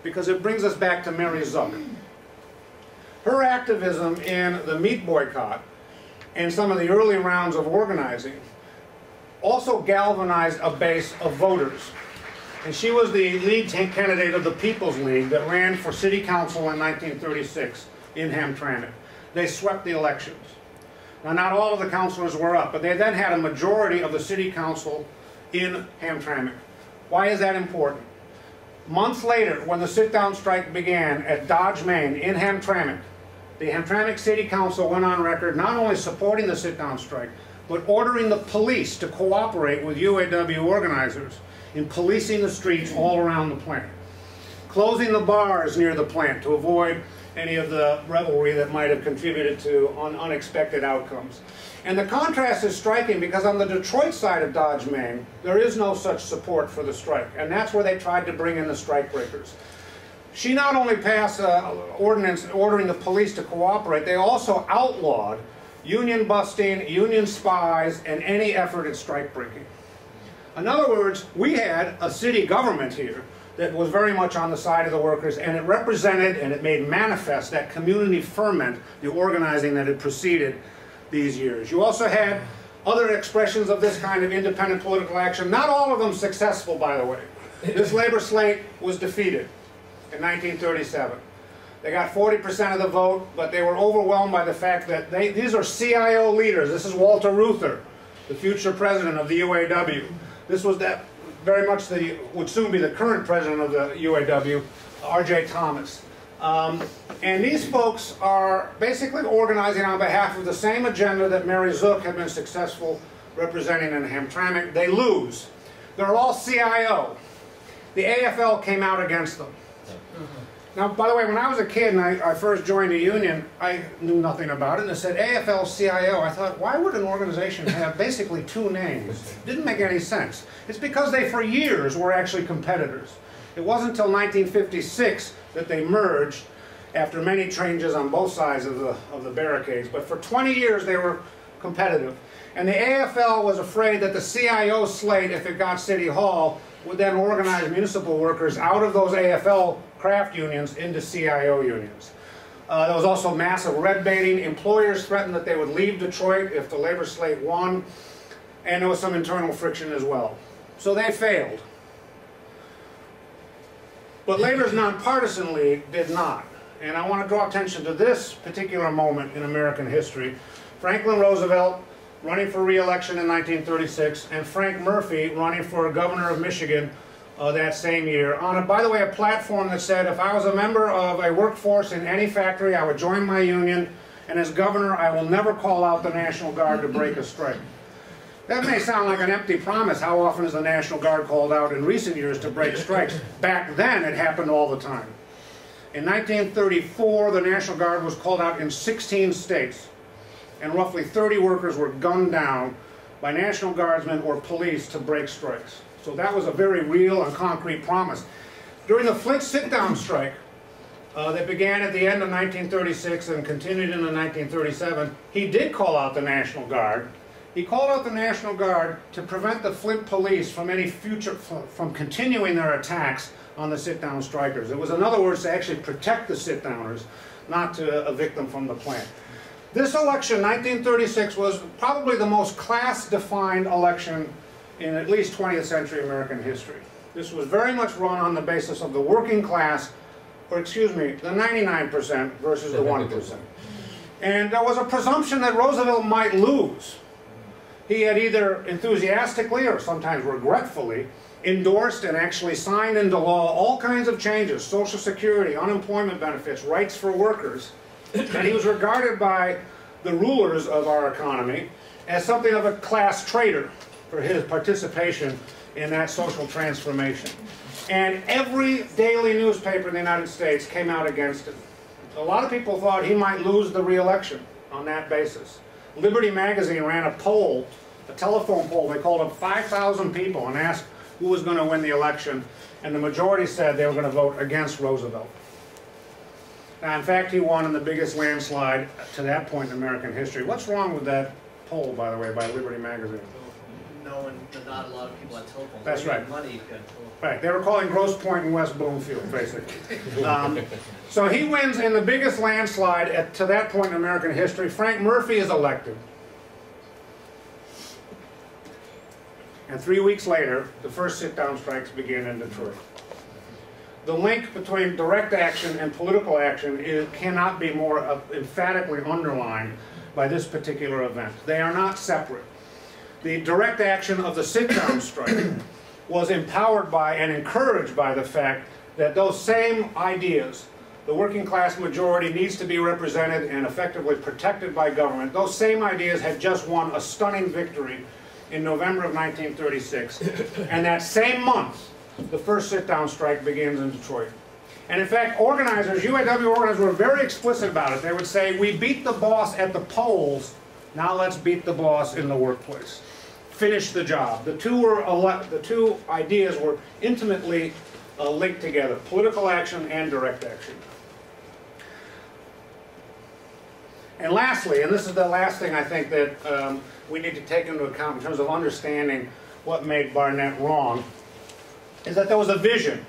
because it brings us back to Mary Zook. Her activism in the meat boycott and some of the early rounds of organizing also galvanized a base of voters. And she was the lead candidate of the People's League that ran for city council in 1936 in Hamtramck. They swept the elections. Now, not all of the councilors were up, but they then had a majority of the city council in Hamtramck. Why is that important? Months later, when the sit-down strike began at Dodge, Main, in Hamtramck, the Hamtramck City Council went on record not only supporting the sit-down strike, but ordering the police to cooperate with UAW organizers in policing the streets all around the plant, closing the bars near the plant to avoid any of the revelry that might have contributed to unexpected outcomes. And the contrast is striking because on the Detroit side of Dodge, Main, there is no such support for the strike, and that's where they tried to bring in the strikebreakers. She not only passed an ordinance ordering the police to cooperate, they also outlawed union busting, union spies, and any effort at strike breaking. In other words, we had a city government here that was very much on the side of the workers, and it represented and it made manifest that community ferment, the organizing that had preceded these years. You also had other expressions of this kind of independent political action, not all of them successful, by the way. This labor slate was defeated in 1937. They got 40% of the vote, but they were overwhelmed by the fact that these are CIO leaders. This is Walter Reuther, the future president of the UAW. This was very much would soon be the current president of the UAW, R.J. Thomas. And these folks are basically organizing on behalf of the same agenda that Mary Zook had been successful representing in Hamtramck. They lose. They're all CIO. The AFL came out against them. Now, by the way, when I was a kid and I first joined a union, I knew nothing about it, and it said AFL-CIO. I thought, why would an organization have basically two names? It didn't make any sense. It's because they, for years, were actually competitors. It wasn't until 1956 that they merged after many changes on both sides of the barricades. But for 20 years, they were competitive. And the AFL was afraid that the CIO slate, if it got City Hall, would then organize municipal workers out of those AFL craft unions into CIO unions. There was also massive red baiting. Employers threatened that they would leave Detroit if the labor slate won, and there was some internal friction as well. So they failed. But Labor's Nonpartisan League did not. And I want to draw attention to this particular moment in American history. Franklin Roosevelt running for re-election in 1936, and Frank Murphy running for governor of Michigan that same year, on, by the way, a platform that said if I was a member of a workforce in any factory, I would join my union, and as governor, I will never call out the National Guard to break a strike. That may sound like an empty promise. How often is the National Guard called out in recent years to break strikes? Back then, it happened all the time. In 1934, the National Guard was called out in 16 states, and roughly 30 workers were gunned down by National Guardsmen or police to break strikes. So that was a very real and concrete promise. During the Flint sit-down strike that began at the end of 1936 and continued into 1937, he did call out the National Guard. He called out the National Guard to prevent the Flint police from from continuing their attacks on the sit-down strikers. It was, in other words, to actually protect the sit-downers, not to evict them from the plant. This election, 1936, was probably the most class-defined election in at least 20th century American history. This was very much run on the basis of the working class, or excuse me, the 99% versus the 1%. And there was a presumption that Roosevelt might lose. He had either enthusiastically or sometimes regretfully endorsed and actually signed into law all kinds of changes, Social Security, unemployment benefits, rights for workers, and he was regarded by the rulers of our economy as something of a class traitor for his participation in that social transformation. And every daily newspaper in the United States came out against him. A lot of people thought he might lose the re-election on that basis. Liberty magazine ran a poll, a telephone poll. They called up 5,000 people and asked who was going to win the election, and the majority said they were going to vote against Roosevelt. Now, in fact, he won in the biggest landslide to that point in American history. What's wrong with that poll, by the way, by Liberty magazine? not a lot of people had telephones. That's right. Money, you got telephone. Right, they were calling Grosse Pointe and West Bloomfield, basically. So he wins in the biggest landslide to that point in American history. Frank Murphy is elected. And 3 weeks later, the first sit-down strikes begin in Detroit. The link between direct action and political action cannot be more emphatically underlined by this particular event. They are not separate. The direct action of the sit-down strike was empowered by and encouraged by the fact that those same ideas, the working class majority needs to be represented and effectively protected by government, those same ideas had just won a stunning victory in November of 1936. And that same month, the first sit-down strike begins in Detroit. And in fact, organizers, UAW organizers, were very explicit about it. They would say, we beat the boss at the polls, now let's beat the boss in the workplace. Finish the job. The two ideas were intimately linked together, political action and direct action. And lastly, and this is the last thing I think that we need to take into account in terms of understanding what made Barnett wrong, is that there was a vision.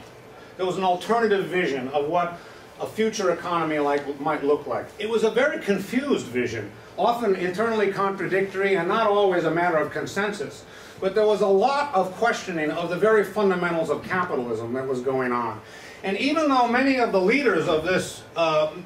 There was an alternative vision of what a future economy might look like. It was a very confused vision, often internally contradictory and not always a matter of consensus. But there was a lot of questioning of the very fundamentals of capitalism that was going on. And even though many of the leaders of this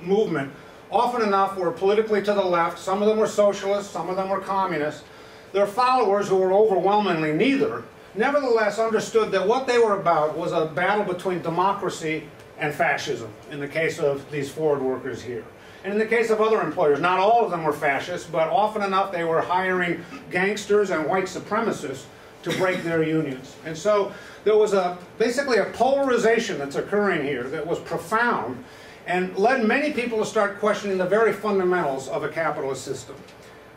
movement often enough were politically to the left, some of them were socialists, some of them were communists, their followers, who were overwhelmingly neither, nevertheless understood that what they were about was a battle between democracy and fascism, in the case of these Ford workers here. And in the case of other employers, not all of them were fascists, but often enough they were hiring gangsters and white supremacists to break their unions. And so there was basically a polarization that's occurring here that was profound and led many people to start questioning the very fundamentals of a capitalist system.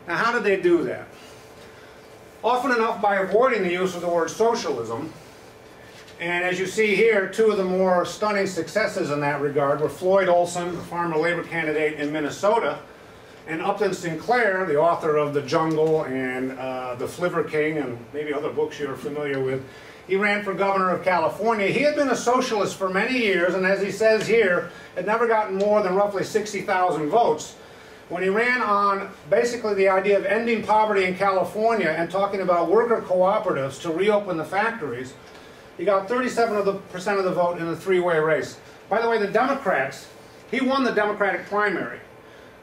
Now, how did they do that? Often enough by avoiding the use of the word socialism. And as you see here, two of the more stunning successes in that regard were Floyd Olson, a farmer labor candidate in Minnesota, and Upton Sinclair, the author of The Jungle and The Flivver King, and maybe other books you're familiar with. He ran for governor of California. He had been a socialist for many years, and as he says here, had never gotten more than roughly 60,000 votes. When he ran on basically the idea of ending poverty in California and talking about worker cooperatives to reopen the factories, he got 37% of the vote in a three-way race. By the way, the Democrats, he won the Democratic primary,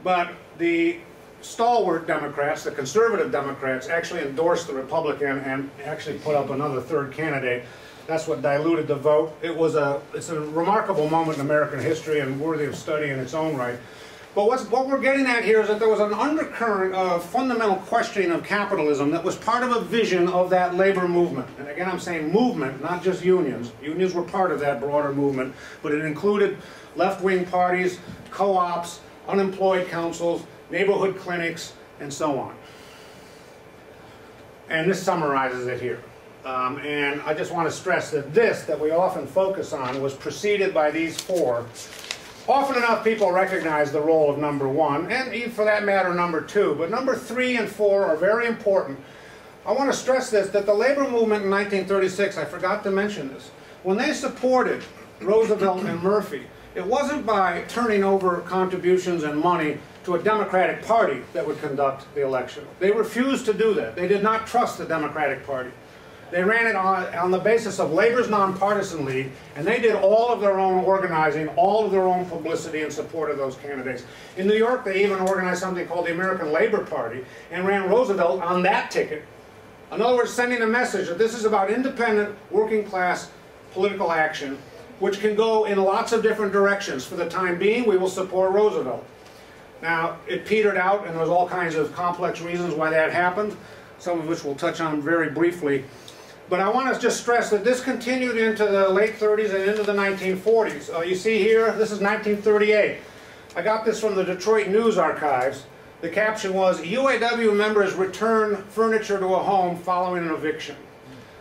but the stalwart Democrats, the conservative Democrats, actually endorsed the Republican and actually put up another third candidate. That's what diluted the vote. It's a remarkable moment in American history and worthy of study in its own right. But what we're getting at here is that there was an undercurrent of fundamental questioning of capitalism that was part of a vision of that labor movement. And again, I'm saying movement, not just unions. Unions were part of that broader movement, but it included left-wing parties, co-ops, unemployed councils, neighborhood clinics, and so on. And this summarizes it here. And I just want to stress that this, that we often focus on, was preceded by these four. Often enough, people recognize the role of number one, and even for that matter, number two. But number 3 and 4 are very important. I want to stress this, that the labor movement in 1936, I forgot to mention this, when they supported Roosevelt and Murphy, it wasn't by turning over contributions and money to a Democratic Party that would conduct the election. They refused to do that. They did not trust the Democratic Party. They ran it on the basis of Labor's Nonpartisan League, and they did all of their own organizing, all of their own publicity in support of those candidates. In New York, they even organized something called the American Labor Party and ran Roosevelt on that ticket. In other words, sending a message that this is about independent, working class political action, which can go in lots of different directions. For the time being, we will support Roosevelt. Now, it petered out, and there was all kinds of complex reasons why that happened, some of which we'll touch on very briefly. But I want to just stress that this continued into the late 30s and into the 1940s. You see here, this is 1938. I got this from the Detroit News Archives. The caption was, UAW members return furniture to a home following an eviction.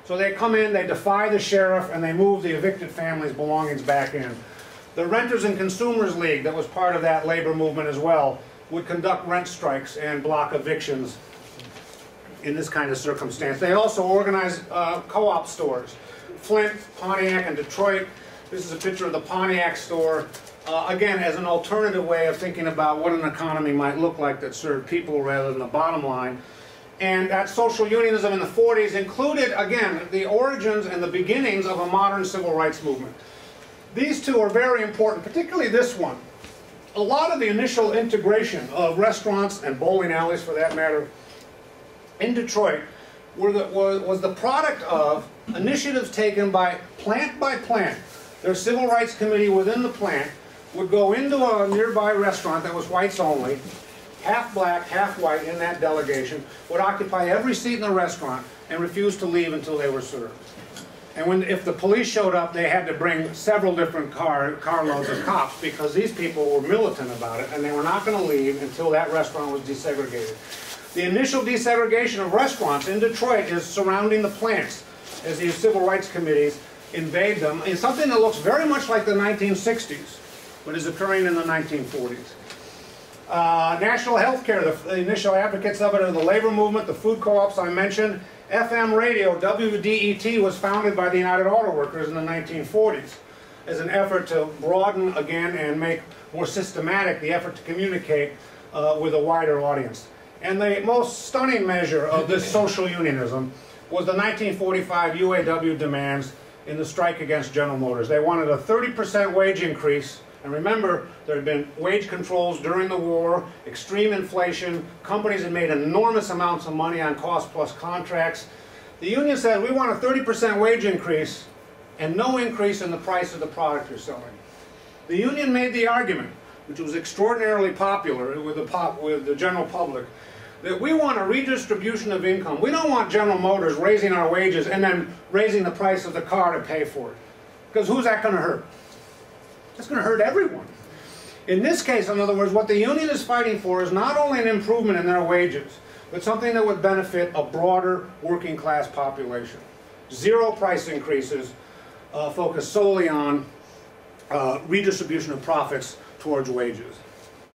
So they come in, they defy the sheriff, and they move the evicted family's belongings back in. The Renters and Consumers League, that was part of that labor movement as well, would conduct rent strikes and block evictions in this kind of circumstance. They also organized co-op stores. Flint, Pontiac, and Detroit. This is a picture of the Pontiac store. Again, as an alternative way of thinking about what an economy might look like that served people rather than the bottom line. And that social unionism in the 40s included, again, the origins and the beginnings of a modern civil rights movement. These two are very important, particularly this one. A lot of the initial integration of restaurants and bowling alleys, for that matter, in Detroit was the product of initiatives taken by plant. Their civil rights committee within the plant would go into a nearby restaurant that was whites only, half black, half white in that delegation, would occupy every seat in the restaurant and refuse to leave until they were served. And if the police showed up, they had to bring several different carloads of cops because these people were militant about it and they were not going to leave until that restaurant was desegregated. The initial desegregation of restaurants in Detroit is surrounding the plants as these civil rights committees invade them in something that looks very much like the 1960s, but is occurring in the 1940s. National health care, the initial advocates of it are the labor movement, the food co-ops I mentioned. FM radio, WDET, was founded by the United Auto Workers in the 1940s as an effort to broaden again and make more systematic the effort to communicate with a wider audience. And the most stunning measure of this social unionism was the 1945 UAW demands in the strike against General Motors. They wanted a 30% wage increase. And remember, there had been wage controls during the war, extreme inflation, companies had made enormous amounts of money on cost-plus contracts. The union said, we want a 30% wage increase and no increase in the price of the product you're selling. The union made the argument, which was extraordinarily popular with the general public, that we want a redistribution of income. We don't want General Motors raising our wages and then raising the price of the car to pay for it. Because who's that going to hurt? It's going to hurt everyone. In this case, in other words, what the union is fighting for is not only an improvement in their wages, but something that would benefit a broader working class population. Zero price increases, focused solely on redistribution of profits towards wages.